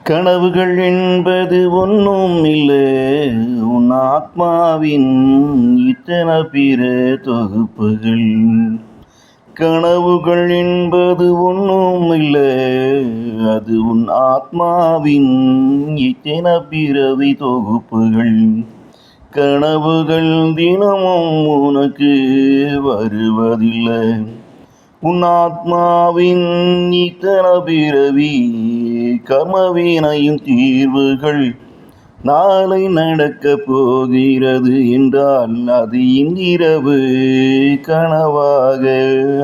கனவுகள் என்பது ஒன்றும் இல்லை, உன் ஆத்மாவின் இத்தனை பிற தொகுப்புகள். கனவுகள் என்பது ஒன்றும் இல்லை, அது உன் ஆத்மாவின் இத்தனை பிறவி தொகுப்புகள். கனவுகள் தினமும் உனக்கு வருவதில்லை, உன் ஆத்மாவின் இத்தனை பிறவி கர்மவினையும் தீர்வுகள். நாளை நடக்க போகிறது என்றால் அது இன்றிரவு கனவாக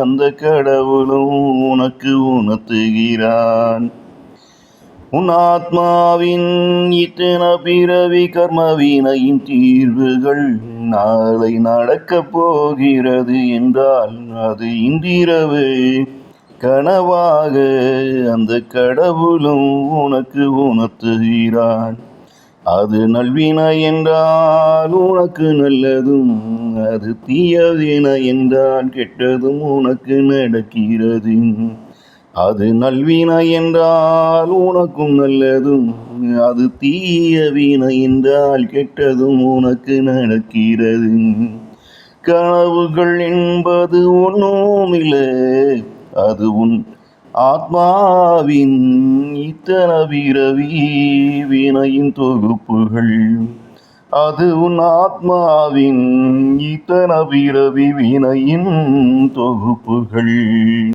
அந்த கடவுளும் உனக்கு உணர்த்துகிறான். உன் ஆத்மாவின் இத்தனை பிறவி கர்மவினையின் தீர்வுகள் நாளை நடக்க போகிறது என்றால் அது இன்றிரவு கனவாக அந்த கடவுளும் உனக்கு உணர்த்துகிறான். அது நல்வினை என்றால் உனக்கு நல்லதும், அது தீயவினை என்றால் கெட்டதும் உனக்கு நடக்கிறது. அது நல்வினை என்றால் உனக்கும் நல்லதும், அது தீயவினை என்றால் கெட்டதும் உனக்கு நடக்கிறது. கனவுகள் என்பது ஒன்றும் இல்லை, அது உன் ஆத்மாவின் இத்தனை பிறவி வினையின் தொகுப்புகள். அது உன் ஆத்மாவின் இத்தனை பிறவி வினையின் தொகுப்புகள்.